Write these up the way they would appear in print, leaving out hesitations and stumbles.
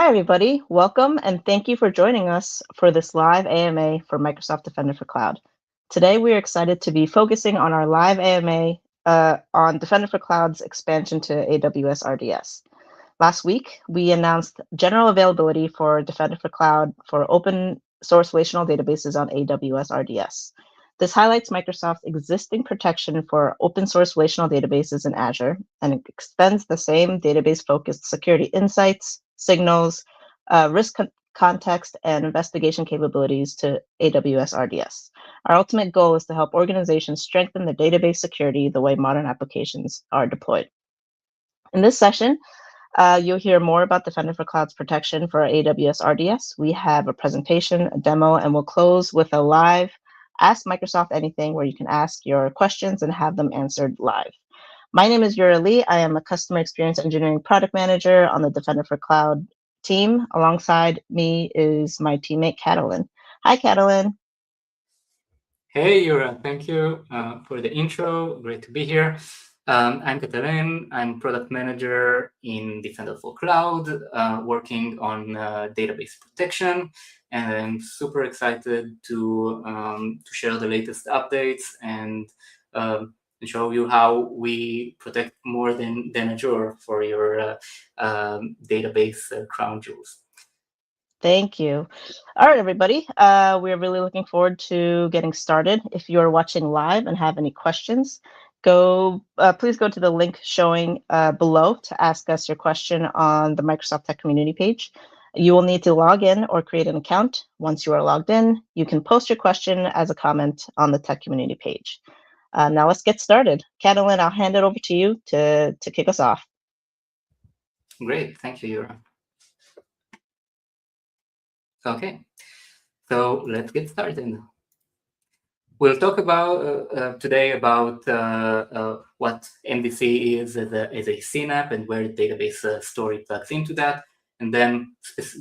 everybody. Welcome and thank you for joining us for this live AMA for Microsoft Defender for Cloud. Today, we are excited to be focusing on our live AMA on Defender for Cloud's expansion to AWS RDS. Last week, we announced general availability for Defender for Cloud for open source relational databases on AWS RDS. This highlights Microsoft's existing protection for open source relational databases in Azure, and it extends the same database-focused security insights, signals, risk context, and investigation capabilities to AWS RDS. Our ultimate goal is to help organizations strengthen the database security the way modern applications are deployed. In this session, you'll hear more about Defender for Cloud's protection for AWS RDS. We have a presentation, a demo, and we'll close with a live Ask Microsoft Anything where you can ask your questions and have them answered live. My name is Yura Lee. I am a Customer Experience Engineering Product Manager on the Defender for Cloud team. Alongside me is my teammate, Catalin. Hi, Catalin. Hey, Yura. Thank you for the intro. Great to be here. I'm Catalin. I'm Product Manager in Defender for Cloud, working on database protection. And I'm super excited to share the latest updates and show you how we protect more than Azure for your database crown jewels. Thank you. All right, everybody. We're really looking forward to getting started. If you're watching live and have any questions, please go to the link showing below to ask us your question on the Microsoft Tech Community page. You will need to log in or create an account. Once you are logged in, you can post your question as a comment on the Tech Community page. Now let's get started. Catalin, I'll hand it over to you to kick us off. Great, thank you, Yura. Okay, so let's get started. We'll talk about today about what MDC is as a CNAP and where the database story plugs into that, and then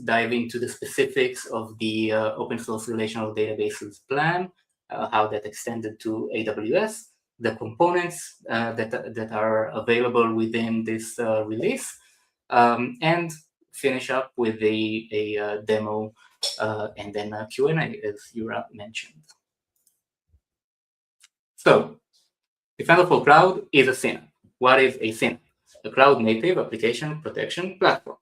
dive into the specifics of the open source relational databases plan, how that extended to AWS, the components that are available within this release, and finish up with a demo and then a Q&A, as Yura mentioned. So, Defender for Cloud is a CNAP. What is a CNAP? A cloud-native application protection platform.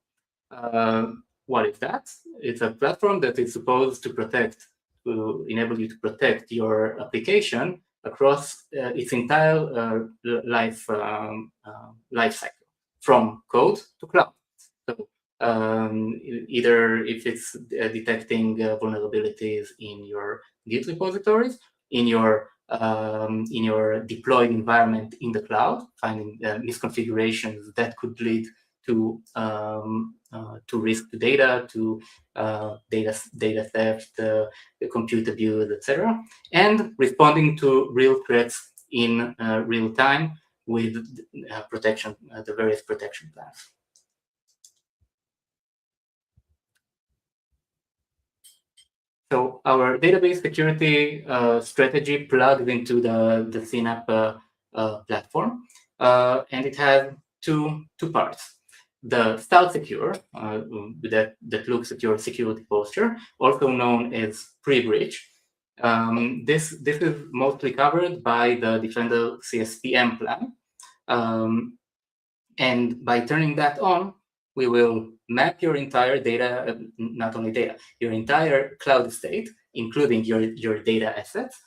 What is that? It's a platform that is supposed to enable you to protect your application across its entire life cycle, from code to cloud. So, either if it's detecting vulnerabilities in your Git repositories, in your deployed environment in the cloud, finding misconfigurations that could lead to risk to data, to data theft, compute abuse, etc., and responding to real threats in real time with protection, the various protection plans. So our database security strategy plugs into the CNAP platform, and it has two parts. The Start Secure, that looks at your security posture, also known as pre-breach. This is mostly covered by the Defender CSPM plan. And by turning that on, we will map your entire data, not only data, your entire cloud estate, including your data assets,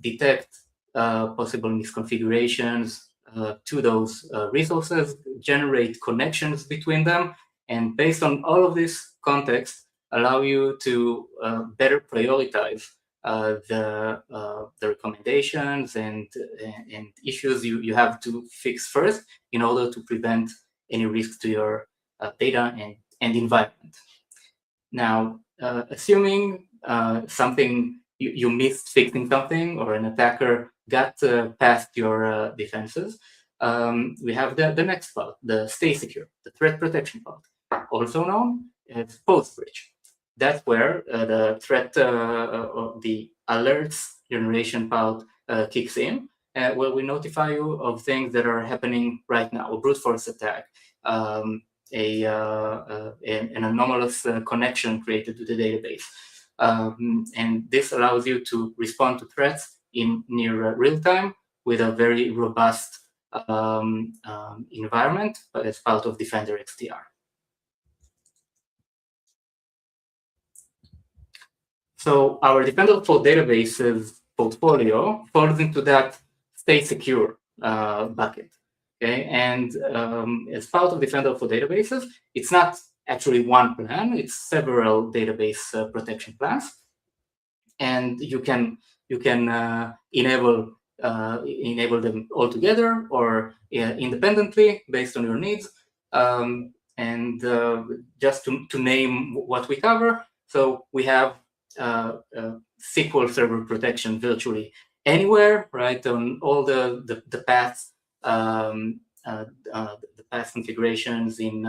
detect possible misconfigurations to those resources, generate connections between them, and based on all of this context, allow you to better prioritize the recommendations and issues you have to fix first in order to prevent any risk to your data and environment. Now, assuming something you missed fixing something, or an attacker got past your defenses, we have the next part, the Stay Secure, the threat protection part, also known as post-breach. That's where the threat, the alerts generation part kicks in, where we notify you of things that are happening right now, a brute force attack, an anomalous connection created to the database. And this allows you to respond to threats in near real time with a very robust environment as part of Defender XDR. So our Defender for Databases portfolio falls into that stay secure bucket. Okay, and as part of Defender for Databases, it's not actually one plan; it's several database protection plans, and you can enable them all together or independently based on your needs. And just to name what we cover, so we have SQL Server protection virtually anywhere, right? On all the paths, the path configurations in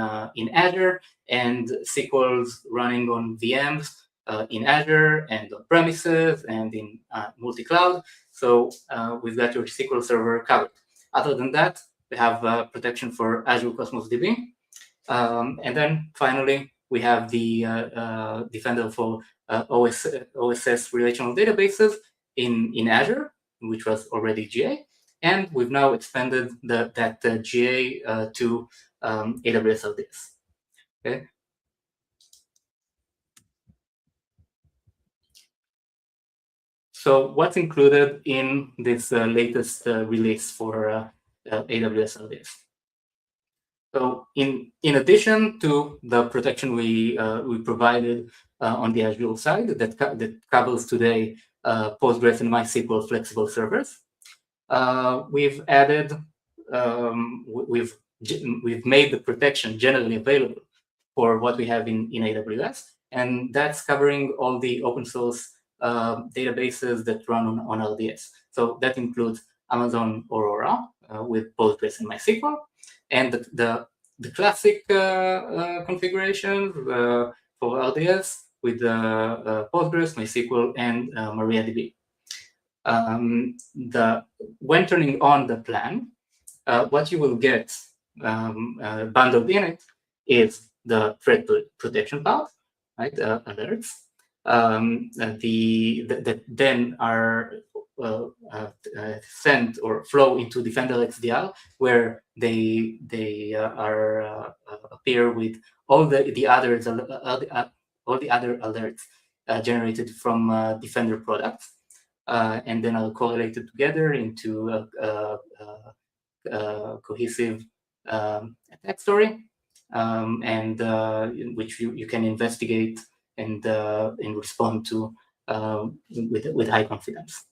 Azure, and SQLs running on VMs in Azure and on premises and in multi-cloud. So we've got your SQL Server covered. Other than that, we have protection for Azure Cosmos DB. And then finally, we have the Defender for OSS relational databases in Azure, which was already GA. And we've now expanded that GA to AWS RDS. Okay. So what's included in this latest release for AWS RDS? So in addition to the protection we provided on the Azure side that covers today Postgres and MySQL flexible servers, we've added we've made the protection generally available for what we have in AWS, and that's covering all the open source databases that run on RDS. So that includes Amazon Aurora with Postgres and MySQL, and the classic configurations for RDS with Postgres, MySQL, and MariaDB. When turning on the plan, what you will get bundled in it is the threat protection part, right? Alerts that then are sent or flow into Defender XDR, where they appear with all the other alerts generated from Defender products, and then are correlated together into a cohesive attack story, and in which you can investigate and respond to with high confidence.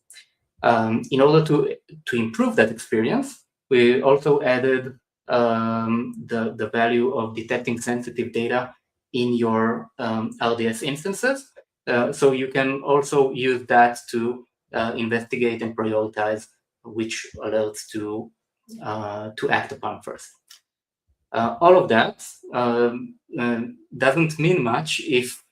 In order to improve that experience, we also added the value of detecting sensitive data in your RDS instances. So you can also use that to investigate and prioritize which alerts to act upon first. All of that doesn't mean much if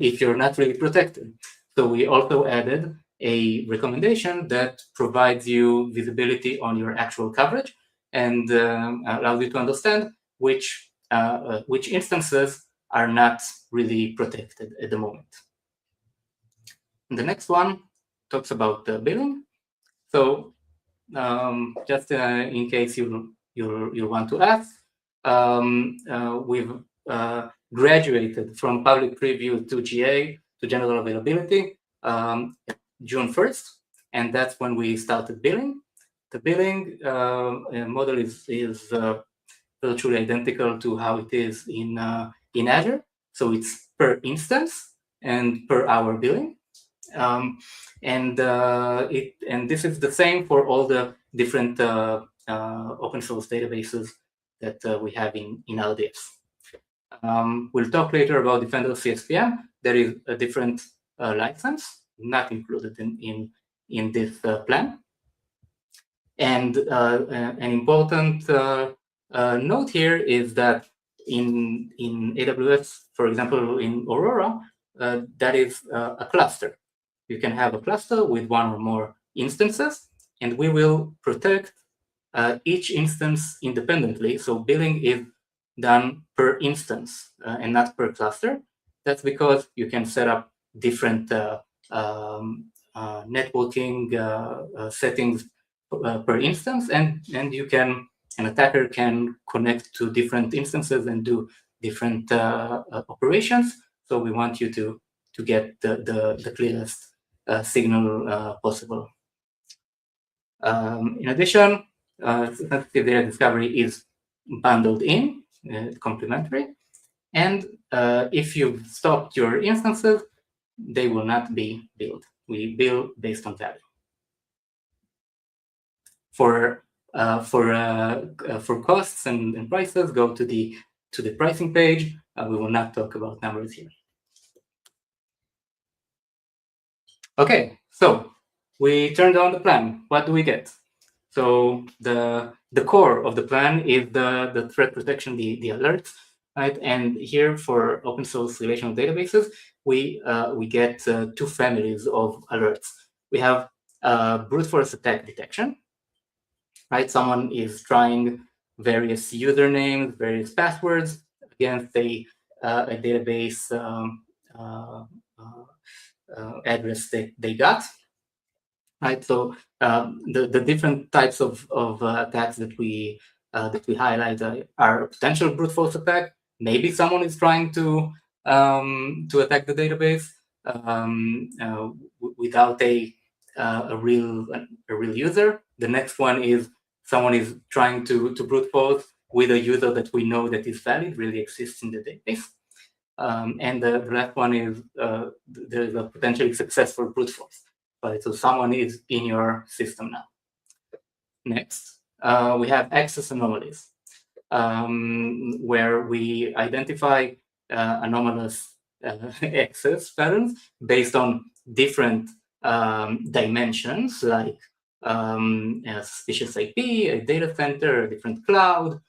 you're not really protected. So we also added a recommendation that provides you visibility on your actual coverage and allows you to understand which instances are not really protected at the moment. And the next one talks about the billing. So just in case you want to ask, we've graduated from public preview to GA to general availability June 1st, and that's when we started billing. The billing model is virtually identical to how it is in Azure. So it's per instance and per hour billing. And this is the same for all the different open source databases that we have in RDS. We'll talk later about Defender CSPM. There is a different license, not included in this plan. And an important note here is that in AWS, for example, in Aurora, that is a cluster. You can have a cluster with one or more instances, and we will protect each instance independently. So billing is done per instance and not per cluster. That's because you can set up different networking settings per instance, and an attacker can connect to different instances and do different operations. So we want you to get the clearest signal possible. In addition, sensitive data discovery is bundled in, complementary, and if you've stopped your instances, they will not be billed. We bill based on value. For costs and prices, go to the pricing page. We will not talk about numbers here. Okay, so we turned on the plan. What do we get? So the core of the plan is the threat protection, the alerts, right? And here for open source relational databases, we get two families of alerts. We have brute force attack detection, right? Someone is trying various usernames, various passwords against a database address they got, right? So the different types of attacks that we highlight are potential brute force attack. Maybe someone is trying to attack the database without a real user. The next one is someone is trying to brute force with a user that we know that is valid, really exists in the database. And the last one is there is a potentially successful brute force. Right, so someone is in your system now. Next, we have access anomalies, where we identify anomalous access patterns based on different dimensions, like a suspicious IP, a data center, a different cloud,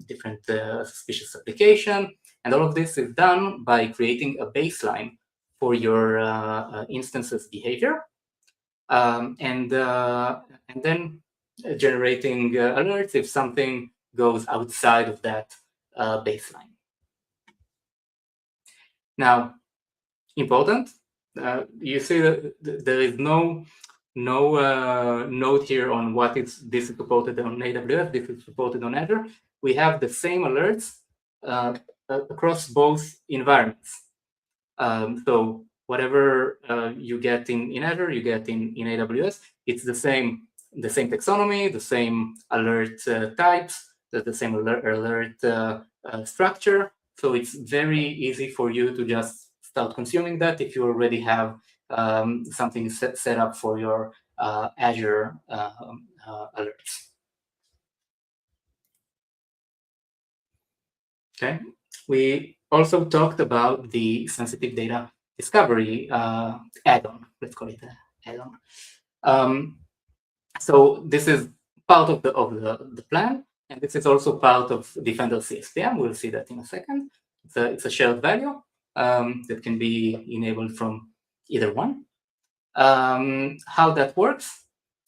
different suspicious application. And all of this is done by creating a baseline for your instance's behavior, and then generating alerts if something goes outside of that baseline. Now, important, you see that there is no note here on what this is supported on AWS, this is supported on Azure. We have the same alerts across both environments. So whatever you get in Azure, you get in AWS. It's the same taxonomy, the same alert types, the same alert structure. So it's very easy for you to just start consuming that if you already have something set up for your Azure alerts. Okay, we also talked about the sensitive data discovery add-on. Let's call it an add-on. So this is part of the plan, and this is also part of Defender CSPM. We'll see that in a second. It's a shared value that can be enabled from either one. How that works?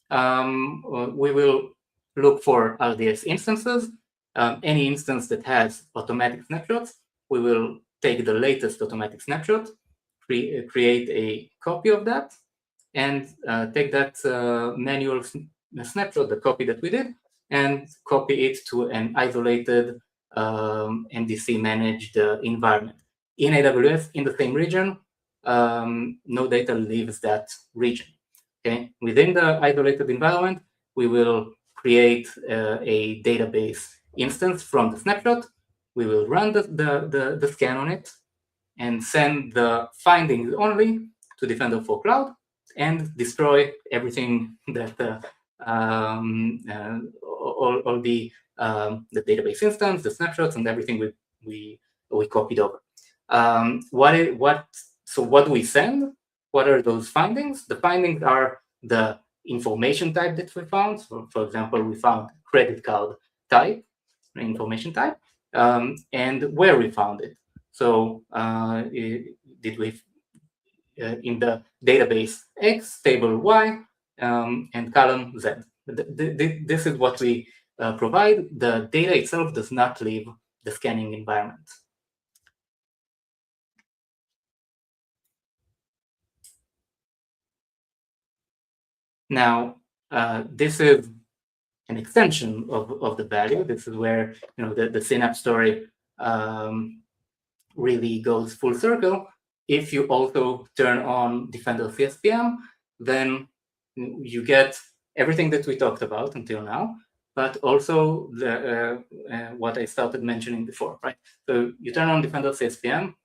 We will look for RDS instances. Any instance that has automatic snapshots, we will take the latest automatic snapshot, create a copy of that, and take that manual snapshot, the copy that we did, and copy it to an isolated MDC managed environment. In AWS, in the same region, no data leaves that region. Okay, within the isolated environment, we will create a database instance from the snapshot. We will run the scan on it and send the findings only to Defender for Cloud and destroy everything that all the database instance, the snapshots, and everything we copied over. So what do we send? What are those findings? The findings are the information type that we found. So, for example, we found credit card type, information type, and where we found it. So did we in the database X, table Y, and column Z. This is what we provide. The data itself does not leave the scanning environment. Now, this is an extension of the value. This is where the Synapse story really goes full circle. If you also turn on Defender CSPM, then you get everything that we talked about until now, but also what I started mentioning before, right? So you turn on Defender CSPM,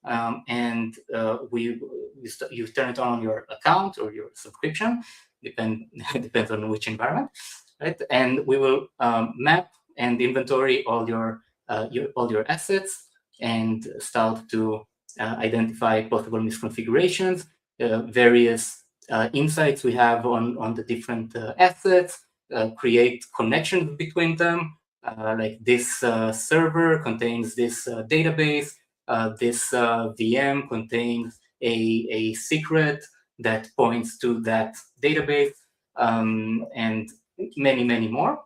and you turn it on your account or your subscription, depends on which environment, right? And we will map and inventory all your assets and start to identify possible misconfigurations, various insights we have on the different assets, create connections between them, like this server contains this database, this VM contains a secret that points to that database, and many, many more.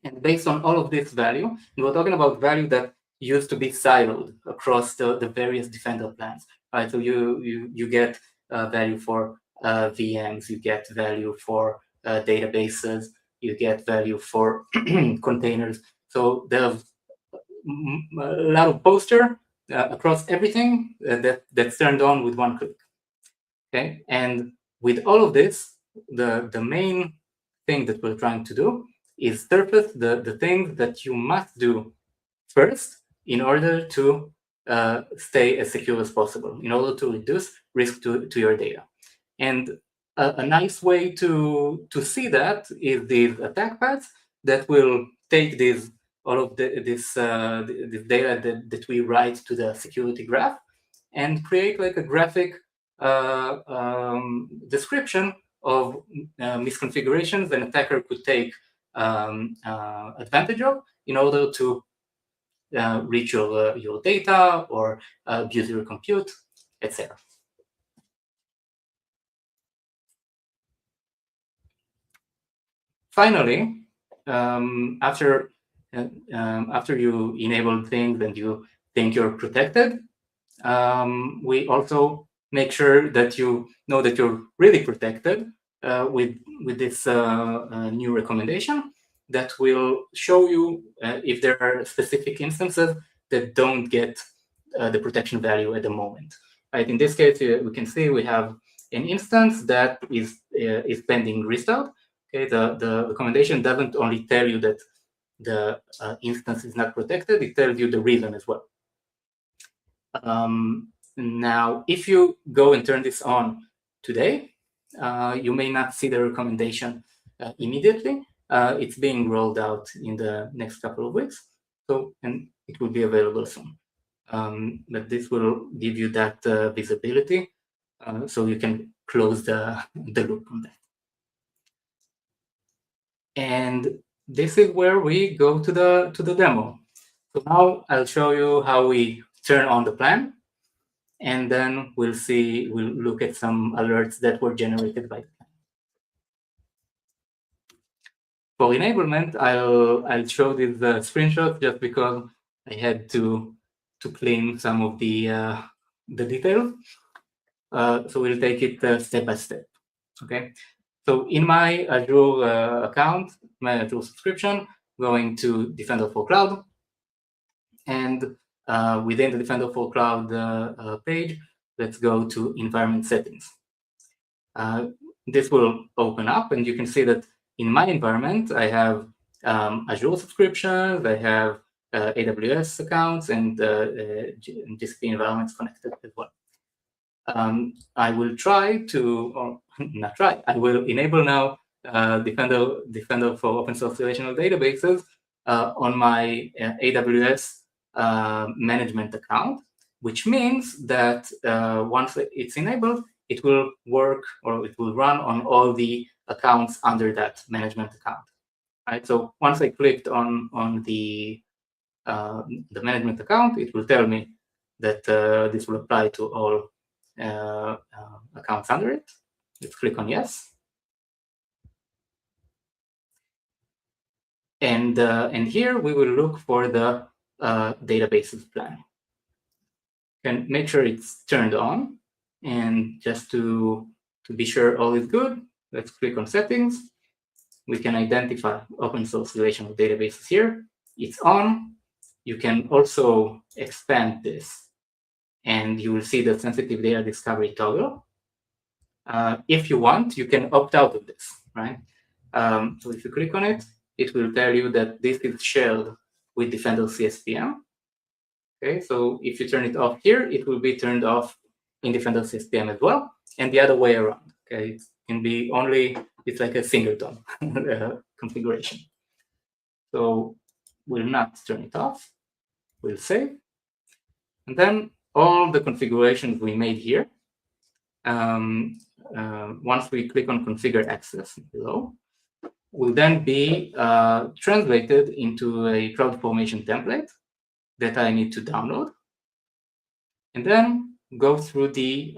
And based on all of this value, and we're talking about value that used to be siloed across the various Defender plans, right? So you get value for VMs, you get value for databases, you get value for containers. So there's a lot of poster across everything that's turned on with one click. Okay, and with all of this, the main thing that we're trying to do is surface the things that you must do first in order to stay as secure as possible, in order to reduce risk to your data. And a nice way to see that is these attack paths that will take all of this data that we write to the security graph and create like a graphic description of misconfigurations an attacker could take advantage of in order to reach your data or abuse your compute, etc. Finally, after you enable things and you think you're protected, we also make sure that you know that you're really protected with this new recommendation that will show you if there are specific instances that don't get the protection value at the moment. Right? In this case, we can see we have an instance that is pending restart. Okay, the recommendation doesn't only tell you that the instance is not protected; it tells you the reason as well. Now, if you go and turn this on today, you may not see the recommendation immediately. It's being rolled out in the next couple of weeks, and it will be available soon. But this will give you that visibility, so you can close the loop on that. And this is where we go to the demo. So now I'll show you how we turn on the plan, and then we'll look at some alerts that were generated by the plan. For enablement, I'll show these screenshots just because I had to clean some of the details. So we'll take it step by step. Okay. So in my Azure account, my Azure subscription, going to Defender for Cloud, and within the Defender for Cloud page, let's go to environment settings. This will open up, and you can see that in my environment, I have Azure subscriptions, I have AWS accounts, and GCP environments connected as well. I will try to, or not try, I will enable now Defender for open source relational databases on my AWS management account, which means that once it's enabled, it will work or it will run on all the accounts under that management account. Right. So once I clicked on the management account, it will tell me that this will apply to all accounts under it. Let's click on yes. And here we will look for the databases plan. Can make sure it's turned on, and just to be sure all is good, let's click on settings. We can identify open source relational databases here. It's on. You can also expand this, and you will see the sensitive data discovery toggle. If you want, you can opt out of this, right? So if you click on it, it will tell you that this is shared with Defender CSPM. Okay, so if you turn it off here, it will be turned off in Defender CSPM as well, and the other way around. Okay, it can be only, it's like a singleton configuration. So we'll not turn it off. We'll save. And then all the configurations we made here, once we click on configure access below, will then be translated into a CloudFormation template that I need to download, and then go through the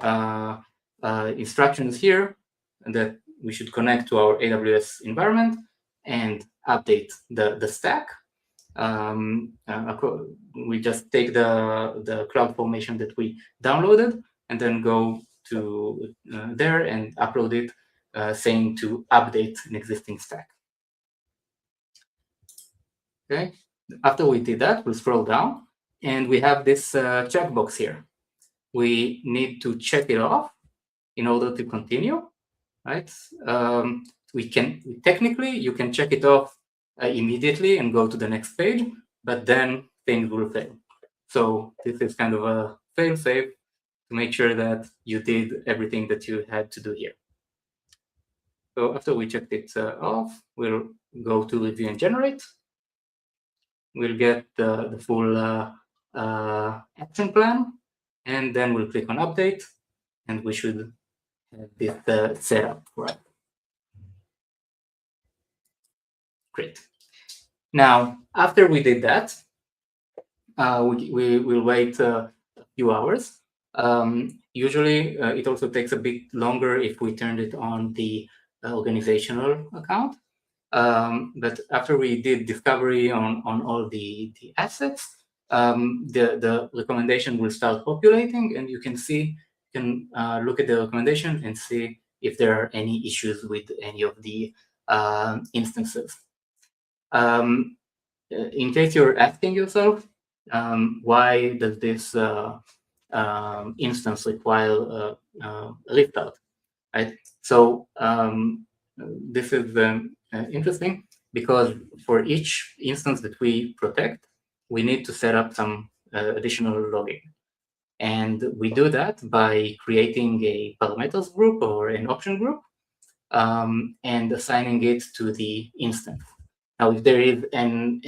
instructions here that we should connect to our AWS environment and update the stack. We just take the CloudFormation that we downloaded and then go to there and upload it, saying to update an existing stack. Okay. After we did that, we'll scroll down, and we have this checkbox here. We need to check it off in order to continue, right? Technically, you can check it off immediately and go to the next page, but then things will fail. So this is kind of a fail-safe to make sure that you did everything that you had to do here. So after we checked it off, we'll go to review and generate. We'll get the full action plan, and then we'll click on update, and we should have this set up, right? Great. Now, after we did that, we will wait a few hours. Usually, it also takes a bit longer if we turned it on the organizational account. But after we did discovery on all the assets, the recommendation will start populating, and you can look at the recommendation and see if there are any issues with any of the instances. In case you're asking yourself, why does this instance require a lift out, right? So this is interesting because for each instance that we protect, we need to set up some additional logging. And we do that by creating a parameters group or an option group and assigning it to the instance. Now, if there is an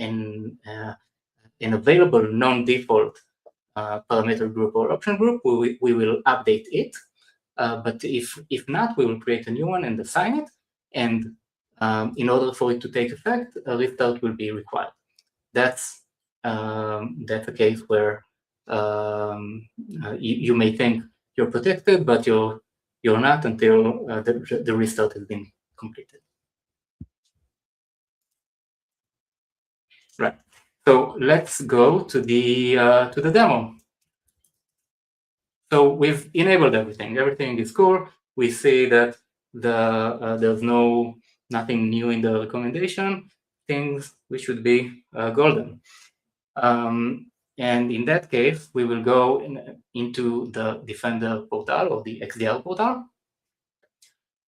available non-default parameter group or option group, we will update it. But if not, we will create a new one and assign it. And in order for it to take effect, a lift out will be required. That's a case where you may think you're protected, but you're not until the restart has been completed. Right. So let's go to the demo. So we've enabled everything. Everything is cool. We see that there's nothing new in the recommendation. We should be golden. And in that case, we will go into the Defender portal or the XDR portal,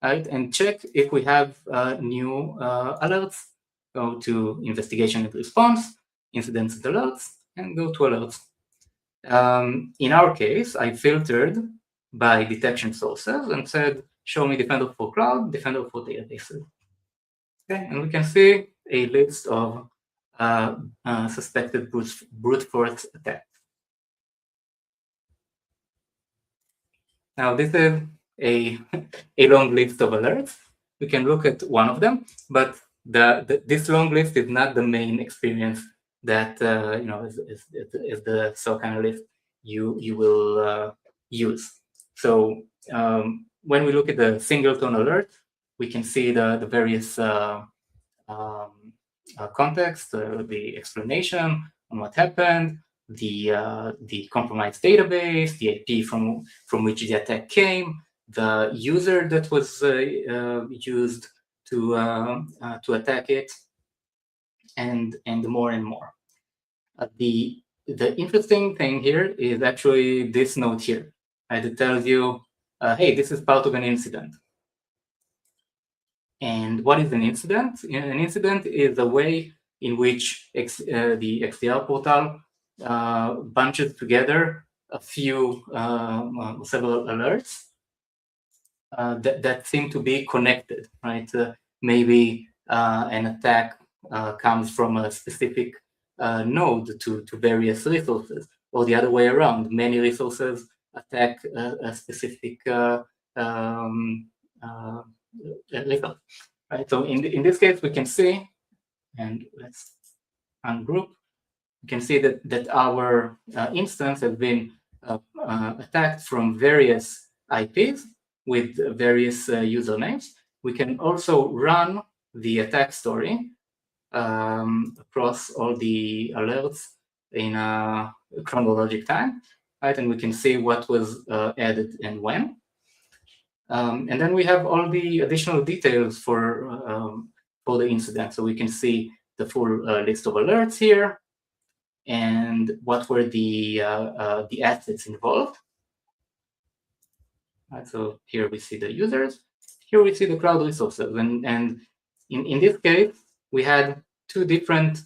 right, and check if we have new alerts. Go to investigation and response, incidents and alerts, and go to alerts. In our case, I filtered by detection sources and said, show me Defender for Cloud, Defender for Databases. Okay, and we can see a list of suspected brute force attacks. Now, this is a long list of alerts. We can look at one of them, but this long list is not the main experience that is the SOC analyst you will use. So when we look at the singleton alert, we can see the various context, the explanation what happened, the compromised database, the IP from which the attack came, the user that was used to attack it, and more and more. The interesting thing here is actually this note here. It tells you, hey, this is part of an incident. And what is an incident? An incident is a way in which the XDR portal bunches together a few, several alerts that seem to be connected, right? Maybe an attack comes from a specific node to various resources, or the other way around. Many resources attack a specific resource, right? So in this case, we can see, and let's ungroup. You can see that our instance has been attacked from various IPs with various usernames. We can also run the attack story across all the alerts in a chronologic time, right? And we can see what was added and when. And then we have all the additional details for the incident. So we can see the full list of alerts here, and what were the assets involved. Right, so here we see the users. Here we see the cloud resources, and in this case we had two different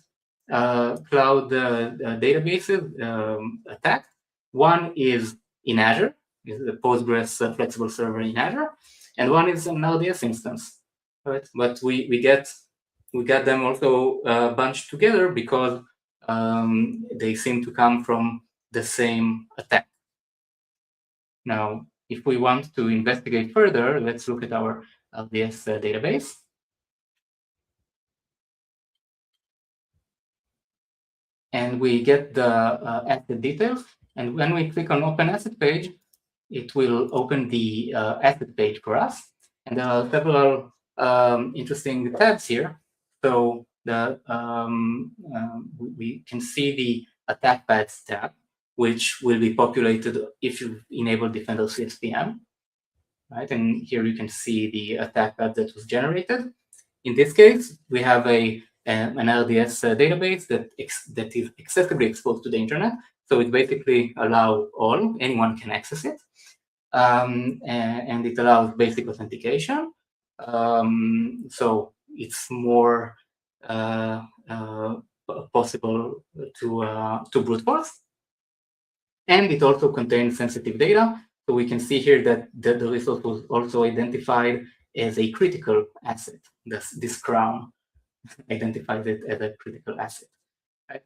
cloud databases attacked. One is in Azure, is the Postgres flexible server in Azure, and one is an RDS instance. Right, but we got them also bunched together because they seem to come from the same attack. Now, if we want to investigate further, let's look at our RDS database. And we get the asset details. And when we click on Open Asset Page, it will open the asset page for us. And there are several interesting tabs here. So we can see the attack paths tab, which will be populated if you enable Defender CSPM. Right, and here you can see the attack path that was generated. In this case, we have an RDS database that is excessively exposed to the internet. So it basically allows anyone can access it. And it allows basic authentication. So it's more possible to brute force. And it also contains sensitive data. So we can see here that the resource was also identified as a critical asset. This crown identifies it as a critical asset. Right?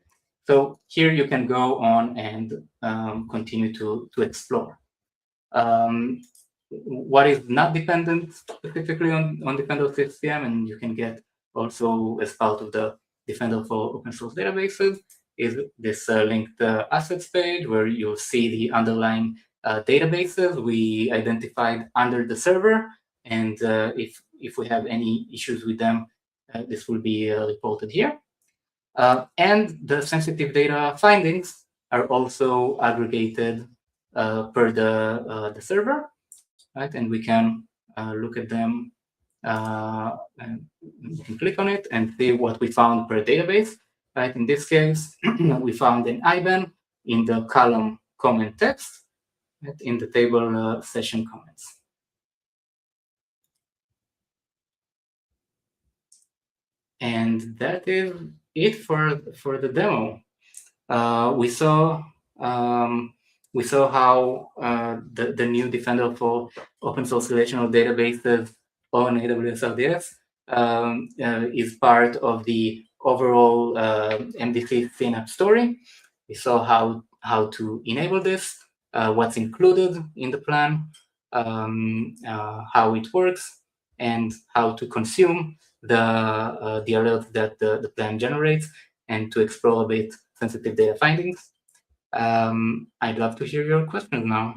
So here you can go on and continue to explore. What is not dependent specifically on Defender CSPM, and you can get also as part of the Defender for open source databases, is this linked assets page where you'll see the underlying databases we identified under the server, and if we have any issues with them, this will be reported here. And the sensitive data findings are also aggregated per the server, right? And we can look at them, and we can click on it and see what we found per database, right? In this case, we found an IBAN in the column comment text, right? In the table session comments. And that is it for the demo. We saw how the new Defender for open source relational databases on AWS RDS is part of the overall MDC Synapse story. We saw how to enable this, what's included in the plan, how it works, and how to consume the alerts that the plan generates, and to explore a bit sensitive data findings. I'd love to hear your questions now.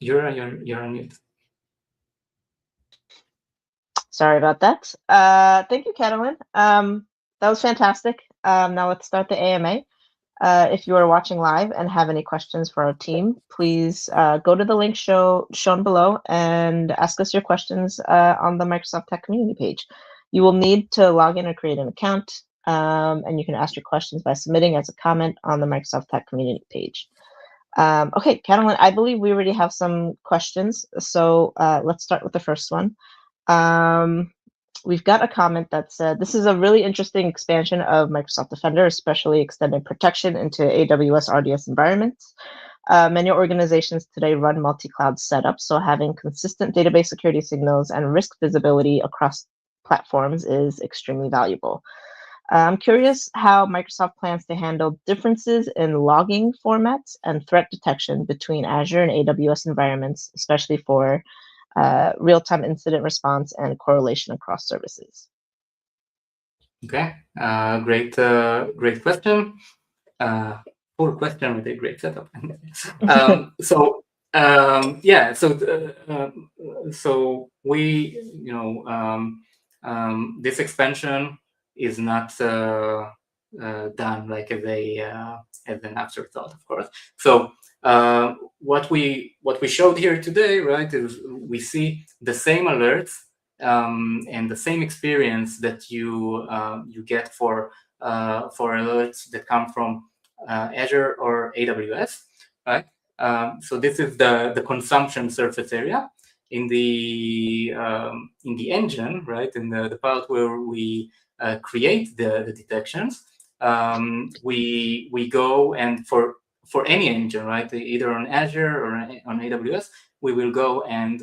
You're on mute. Sorry about that. Thank you, Catalin. That was fantastic. Now let's start the AMA. If you are watching live and have any questions for our team, please go to the link shown below and ask us your questions on the Microsoft Tech community page. You will need to log in or create an account, and you can ask your questions by submitting as a comment on the Microsoft Tech community page. Okay, Catalin, I believe we already have some questions, so let's start with the first one. We've got a comment that said, this is a really interesting expansion of Microsoft Defender, especially extending protection into AWS RDS environments. Many organizations today run multi-cloud setups, so having consistent database security signals and risk visibility across platforms is extremely valuable. I'm curious how Microsoft plans to handle differences in logging formats and threat detection between Azure and AWS environments, especially for real-time incident response and correlation across services. Okay, great question. Poor question with a great setup. So we, this expansion is not done like as an afterthought, of course. So what we showed here today, right, is we see the same alerts and the same experience that you get for alerts that come from Azure or AWS, right? So this is the consumption surface area in the engine, right? In the part where we create the detections. We go and for any engine, right? Either on Azure or on AWS, we will go and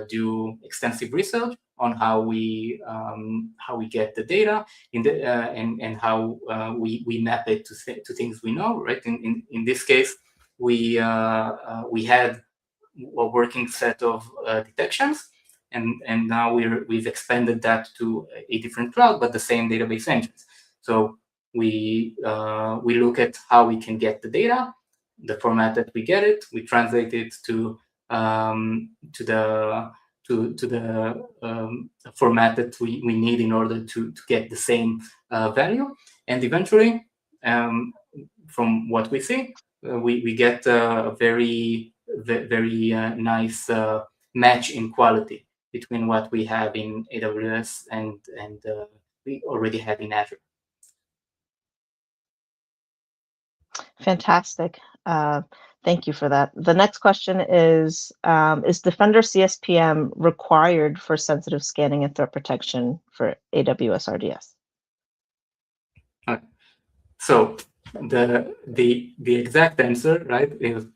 do extensive research on how we get the data and how we map it to things we know, right? In this case, we had a working set of detections, and now we've expanded that to a different cloud, but the same database engines. So we look at how we can get the data, the format that we get it, we translate it to the format that we need in order to get the same value, and eventually, from what we see, we get a very nice match in quality between what we have in AWS and we already have in Azure. Fantastic. Thank you for that. The next question is Defender CSPM required for sensitive scanning and threat protection for AWS RDS? Okay. So the exact answer, right, is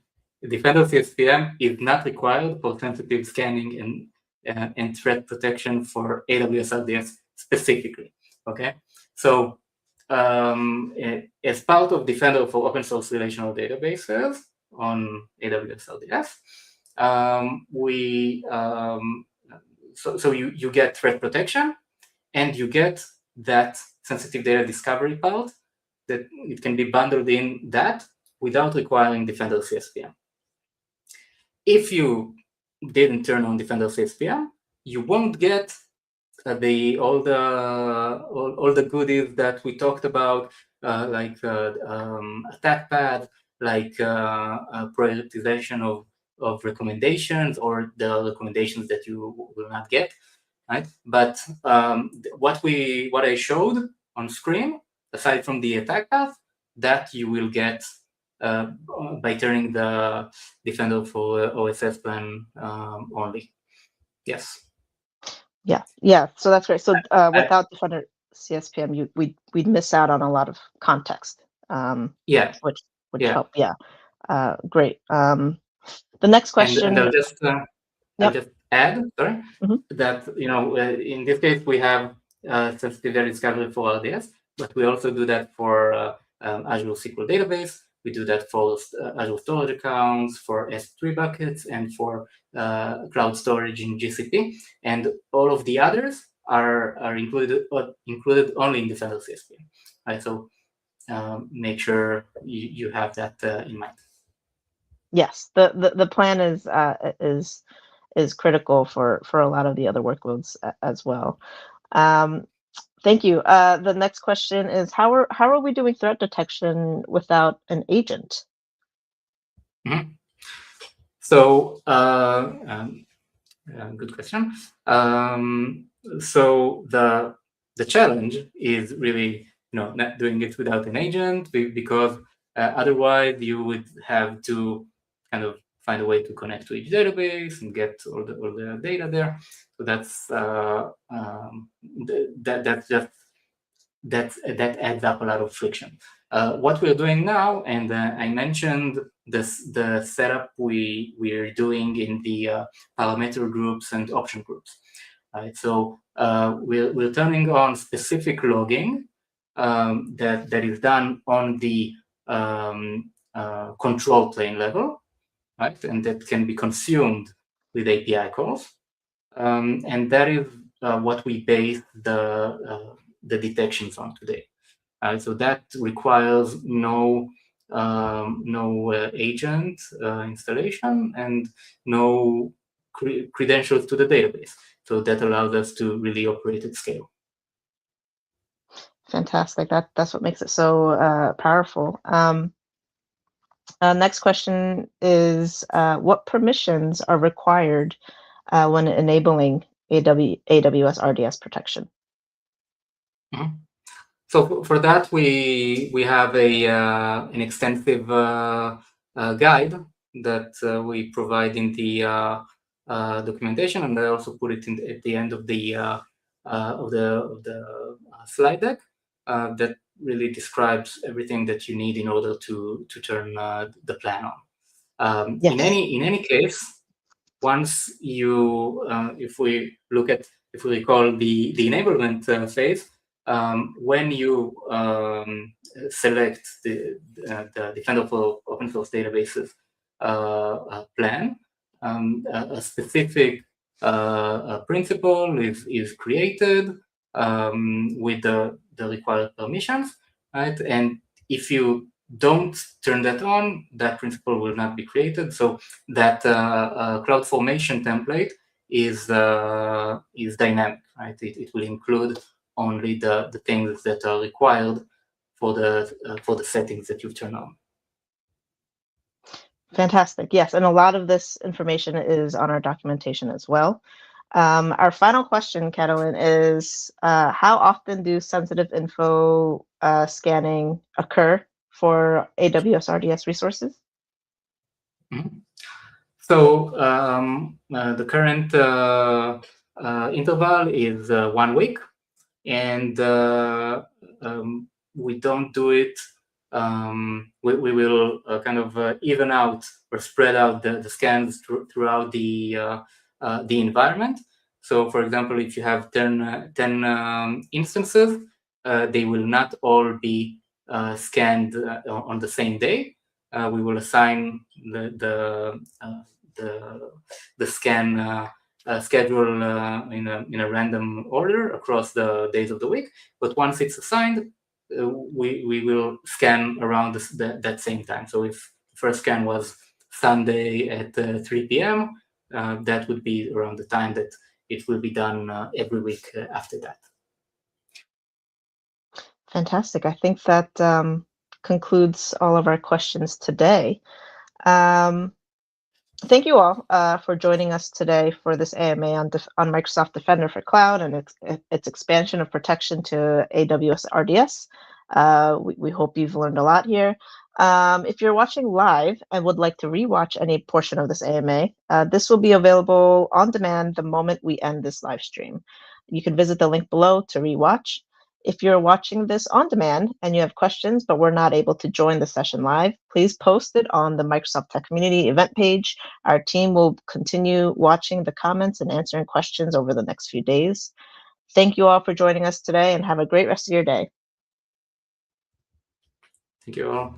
Defender CSPM is not required for sensitive scanning and threat protection for AWS RDS specifically. Okay, so as part of Defender for open source relational databases on AWS RDS, so you get threat protection and you get that sensitive data discovery part that it can be bundled in that without requiring Defender CSPM. If you didn't turn on Defender CSPM, you won't get all the goodies that we talked about, like attack path, like prioritization of recommendations, or the recommendations that you will not get, right? But what I showed on screen, aside from the attack path, that you will get by turning the Defender for OSS plan only. Yes. Yeah. So that's great. So without Defender CSPM, we'd miss out on a lot of context. Yeah. Which would help. Yeah. Great. The next question. And I'll just add, sorry, that in this case we have sensitive data discovery for RDS, but we also do that for Azure SQL Database. We do that for Azure Storage Accounts, for S3 buckets, and for cloud storage in GCP. And all of the others are included only in Defender CSPM. Right, so make sure you have that in mind. Yes, the plan is critical for a lot of the other workloads as well. Um, Thank you. The next question is how are we doing threat detection without an agent? Mhm. So, good question. So the challenge is really not doing it without an agent because otherwise you would have to kind of find a way to connect to each database and get all the data there. So that adds up a lot of friction. What we're doing now, and I mentioned the setup we're doing in the parameter groups and option groups. Right, so we're turning on specific logging that is done on the control plane level, right, and that can be consumed with API calls, and that is what we base the detections on today. So that requires no agent installation and no credentials to the database. So that allows us to really operate at scale. Fantastic. That's what makes it so powerful. Next question is what permissions are required when enabling AWS RDS protection? Mm-hmm. So for that, we have an extensive guide that we provide in the documentation, and I also put it at the end of the slide deck that really describes everything that you need in order to turn the plan on. Yes. In any case, once you if we recall the enablement phase, when you select the Defender for Open Source Databases plan, a specific principal is created with the required permissions, right? And if you don't turn that on, that principal will not be created. So that cloud formation template is dynamic, right? It will include only the things that are required for the settings that you turn on. Fantastic. Yes, and a lot of this information is on our documentation as well. Our final question, Catalin, is how often do sensitive info scanning occur for AWS RDS resources? Mm-hmm. So the current interval is 1 week, and we don't do it. We will kind of even out or spread out the scans throughout the environment. So, for example, if you have 10 instances, they will not all be scanned on the same day. We will assign the scan schedule in a random order across the days of the week. But once it's assigned, we will scan around that same time. So if the first scan was Sunday at 3 p.m., that would be around the time that it will be done every week after that. Fantastic. I think that concludes all of our questions today. Thank you all for joining us today for this AMA on Microsoft Defender for Cloud and its expansion of protection to AWS RDS. We hope you've learned a lot here. If you're watching live and would like to rewatch any portion of this AMA, this will be available on demand the moment we end this live stream. You can visit the link below to rewatch. If you're watching this on demand and you have questions but were not able to join the session live, please post it on the Microsoft Tech Community event page. Our team will continue watching the comments and answering questions over the next few days. Thank you all for joining us today and have a great rest of your day. Thank you all.